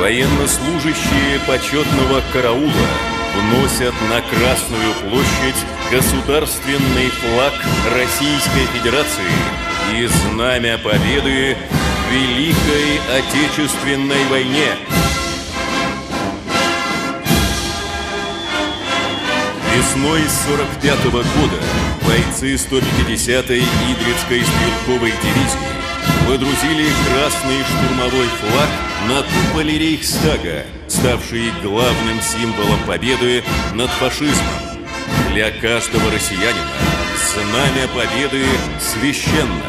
Военнослужащие почетного караула вносят на Красную площадь государственный флаг Российской Федерации и знамя победы в Великой Отечественной войне. Весной 45-го года бойцы 150-й Идрицкой стрелковой дивизии водрузили красный штурмовой флаг на куполе Рейхстага, ставший главным символом победы над фашизмом. Для каждого россиянина знамя победы священно.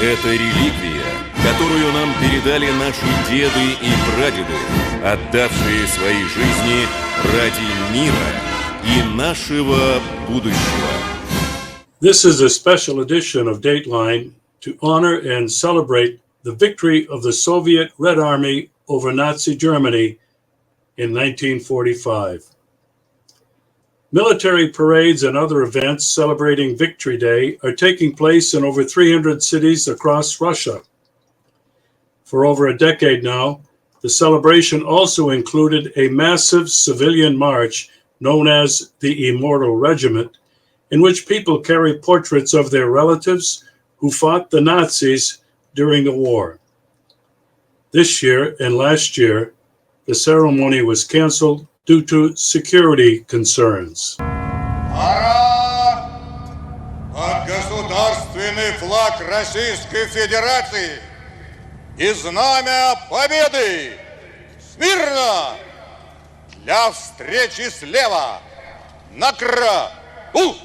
Это реликвия, которую нам передали наши деды и прадеды, отдавшие свои жизни ради мира и нашего будущего. This is a special edition of Dateline to honor and celebrate the victory of the Soviet Red Army over Nazi Germany in 1945. Military parades and other events celebrating Victory Day are taking place in over 300 cities across Russia. For over a decade now, the celebration also included a massive civilian march known as the Immortal Regiment, in which people carry portraits of their relatives who fought the Nazis during the war. This year and last year, the ceremony was canceled due to security concerns. Пора! Под государственный флаг Российской Федерации и знамя победы! Смирно! Для встречи слева! На краю!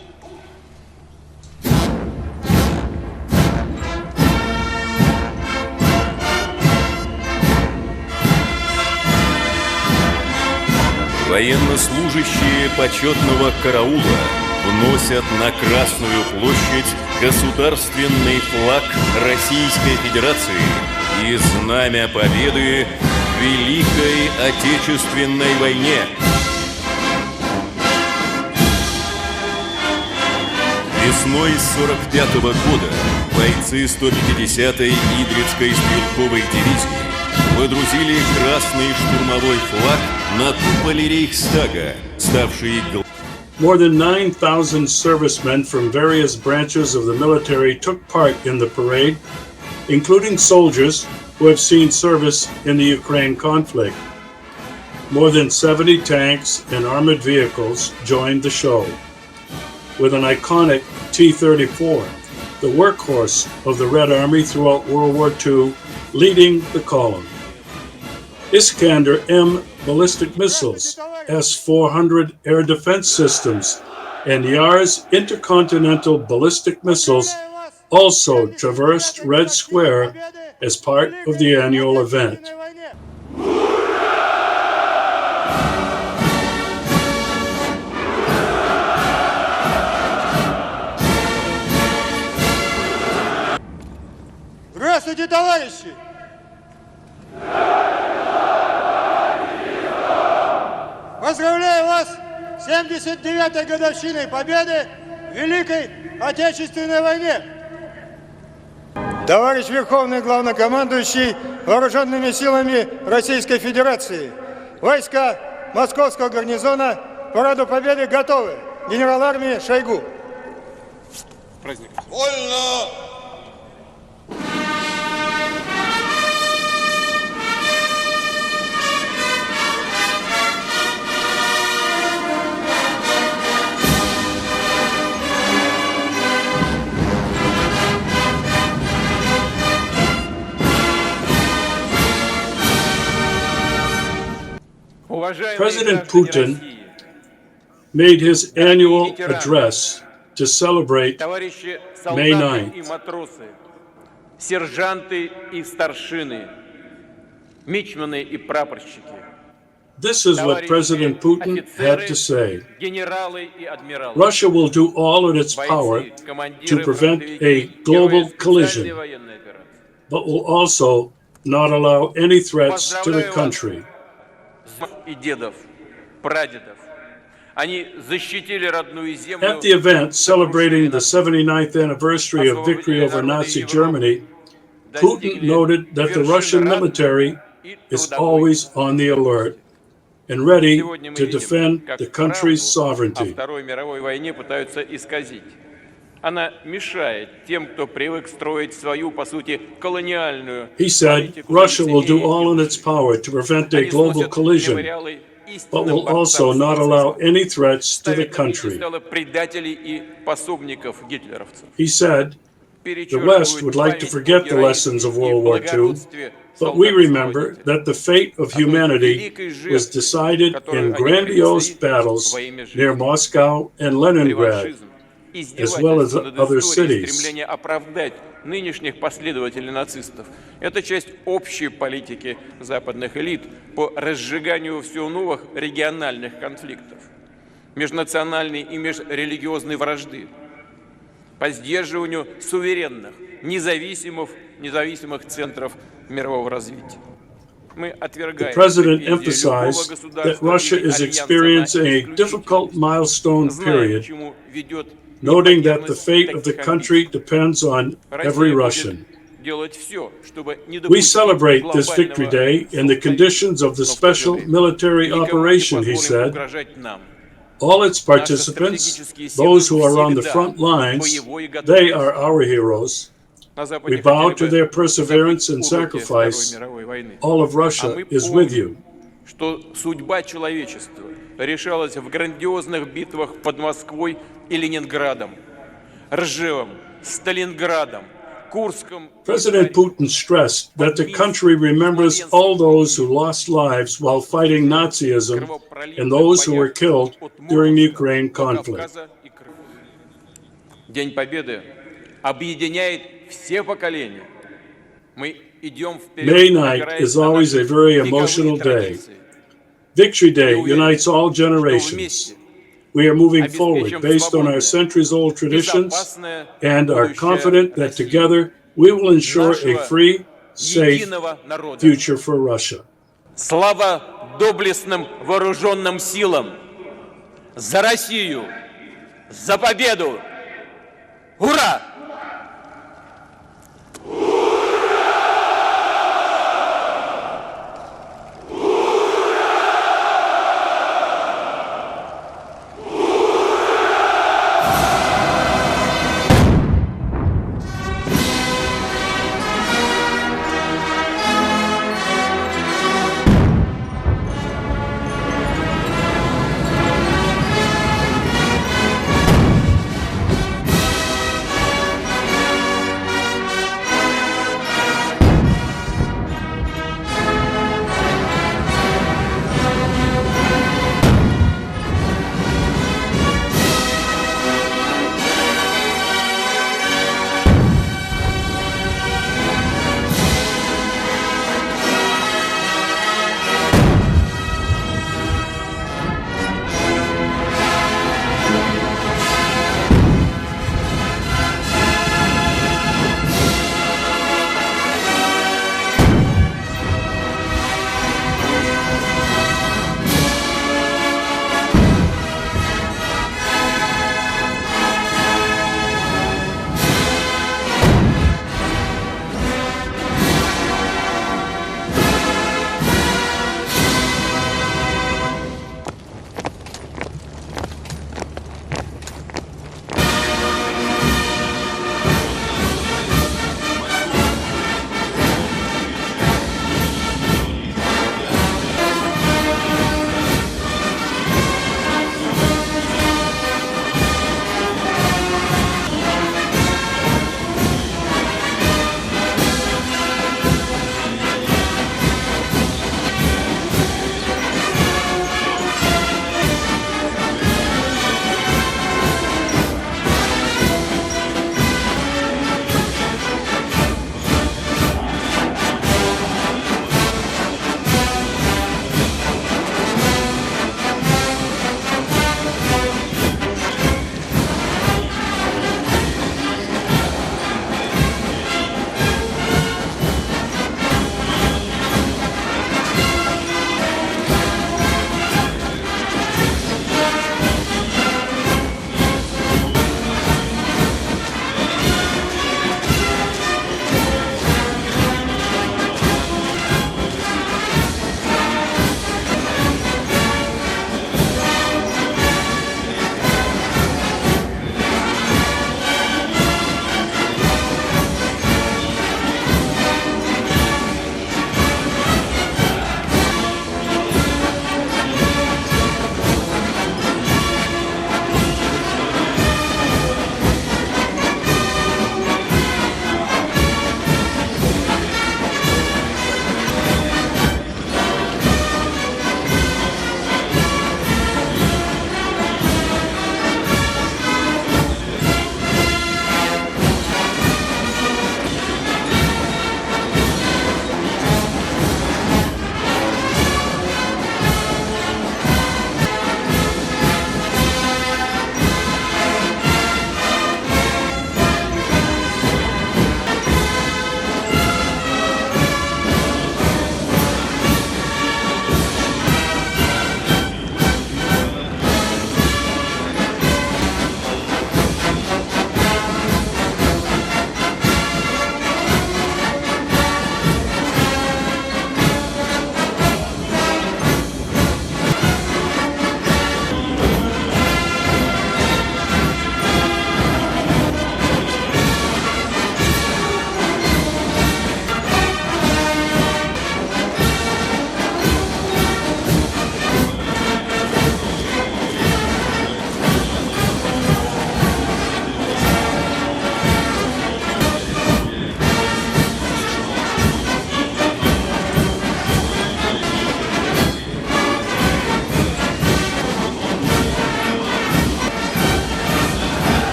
Военнослужащие почетного караула вносят на Красную площадь государственный флаг Российской Федерации и знамя победы в Великой Отечественной войне. Весной 45-го года бойцы 150-й Идрицкой стрелковой дивизии водрузили красный штурмовой флаг на куполе Рейхстага, ставший главным. More than 9,000 servicemen from various branches of the military took part in the parade, including soldiers who have seen service in the Ukraine conflict. More than 70 tanks and armored vehicles joined the show, with an iconic T-34, the workhorse of the Red Army throughout World War II, leading the column. Iskander-M ballistic missiles, S-400 air defense systems, and Yar's intercontinental ballistic missiles also traversed Red Square as part of the annual event. Здравствуйте, товарищи! Поздравляю вас с 79-й годовщиной победы в Великой Отечественной войне! Товарищ Верховный Главнокомандующий Вооруженными силами Российской Федерации, войска Московского гарнизона к Параду Победы готовы. Генерал армии Шойгу. Вольно! President Putin made his annual address to celebrate May 9th. This is what President Putin had to say. Russia will do all in its power to prevent a global collision, but will also not allow any threats to the country. At the event celebrating the 79th anniversary of victory over Nazi Germany, Putin noted that the Russian military is always on the alert and ready Сегодня мы to видим, defend как the country's правду о sovereignty. Второй мировой войне пытаются исказить. Она мешает тем, кто привык строить свою, по сути, колониальную He said политику Russia will do лицемерия и all in its лжи. power to prevent a Они global сносят collision, мемориалы but истинным will also борцам с not allow нацизмом, any threats to the ставят на country. пьедесталы предателей и пособников гитлеровцев. He said the West would like to forget the lessons of World War II, but we remember that the fate of humanity was decided in grandiose battles near Moscow and Leningrad, as well as other cities. Стремление оправдать нынешних последователей нацистов – это часть общей политики западных элит по разжиганию все новых региональных конфликтов, межнациональной и межрелигиозной вражды, по сдерживанию суверенных, независимых центров мирового развития. The president emphasized that Russia is experiencing a difficult milestone period, noting that the fate of the country depends on every Russian. We celebrate this Victory Day in the conditions of the special military operation, he said. All its participants, those who are on the front lines, they are our heroes. We bow to their perseverance and sacrifice. All of Russia is with you. Что судьба человечества решалась в грандиозных битвах под Москвой и Ленинградом, Ржевом, Сталинградом, Курском. President Putin stressed that the country remembers all those who lost lives while fighting Nazism and those who were killed during the Ukraine conflict. День Победы объединяет все поколения. Мы идем вперед. May night is always a very emotional day. Victory Day unites all generations. We are moving forward based on our centuries-old traditions and are confident that together we will ensure a free, safe future for Russia. Слава доблестным вооруженным силам! За Россию! За победу! Ура!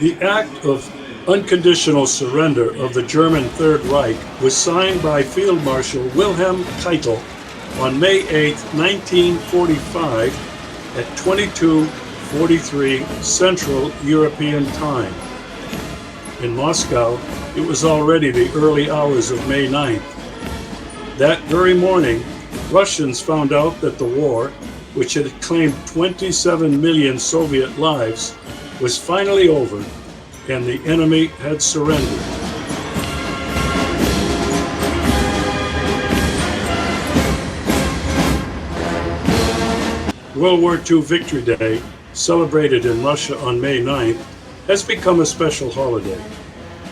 The act of unconditional surrender of the German Third Reich was signed by Field Marshal Wilhelm Keitel on May 8, 1945 at 22:43 Central European Time. In Moscow, it was already the early hours of May 9th. That very morning, Russians found out that the war, which had claimed 27 million Soviet lives, was finally over, and the enemy had surrendered. World War II Victory Day, celebrated in Russia on May 9th, has become a special holiday.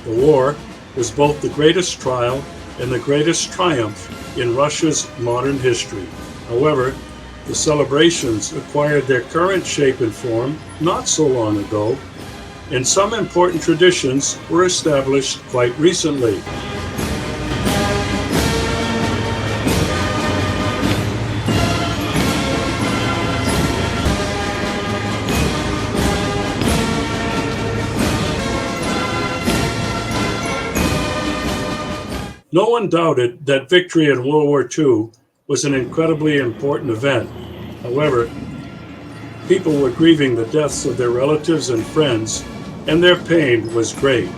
The war was both the greatest trial and the greatest triumph in Russia's modern history. However, the celebrations acquired their current shape and form not so long ago, and some important traditions were established quite recently. No one doubted that victory in World War II was an incredibly important event. However, people were grieving the deaths of their relatives and friends, and their pain was great.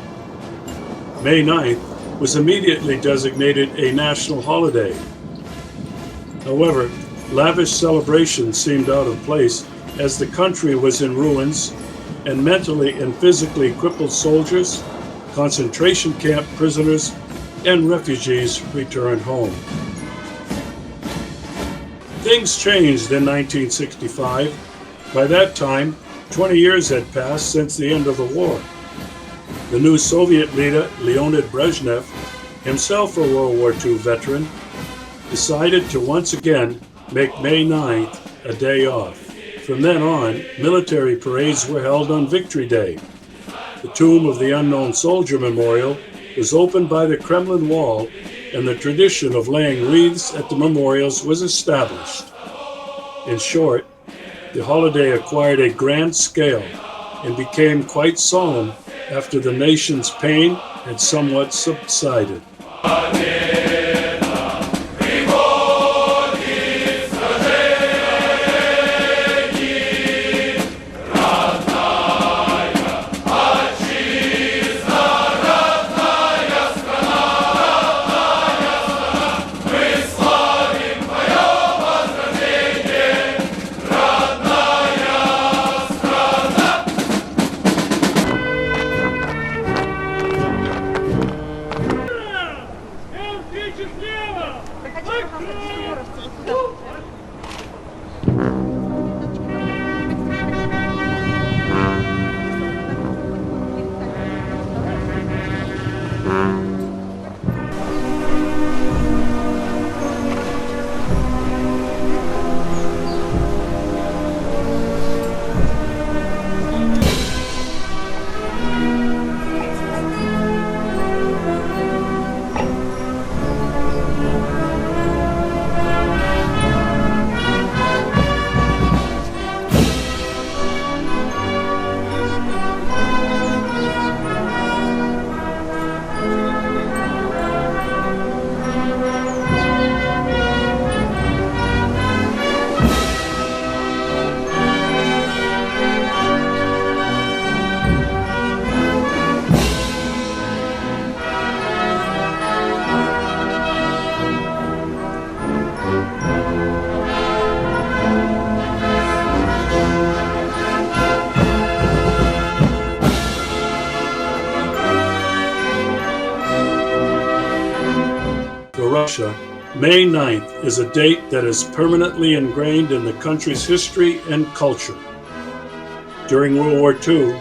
May 9th was immediately designated a national holiday. However, lavish celebrations seemed out of place as the country was in ruins and mentally and physically crippled soldiers, concentration camp prisoners, and refugees returned home. Things changed in 1965. By that time, 20 years had passed since the end of the war. The new Soviet leader, Leonid Brezhnev, himself a World War II veteran, decided to once again make May 9th a day off. From then on, military parades were held on Victory Day. The Tomb of the Unknown Soldier Memorial was opened by the Kremlin Wall, and the tradition of laying wreaths at the memorials was established. In short, the holiday acquired a grand scale and became quite solemn after the nation's pain had somewhat subsided. Russia, May 9th is a date that is permanently ingrained in the country's history and culture. During World War II,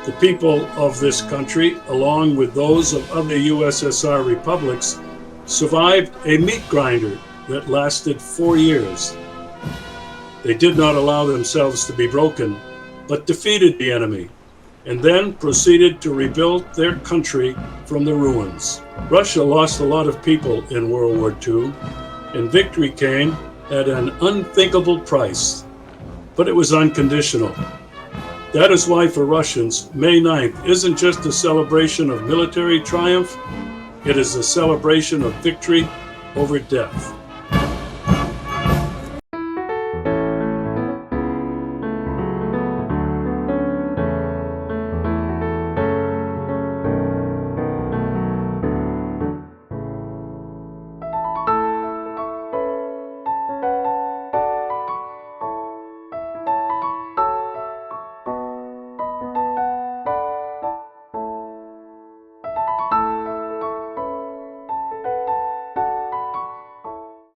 the people of this country, along with those of other USSR republics, survived a meat grinder that lasted 4 years. They did not allow themselves to be broken, but defeated the enemy, and then proceeded to rebuild their country from the ruins. Russia lost a lot of people in World War II, and victory came at an unthinkable price, but it was unconditional. That is why for Russians, May 9th isn't just a celebration of military triumph, it is a celebration of victory over death.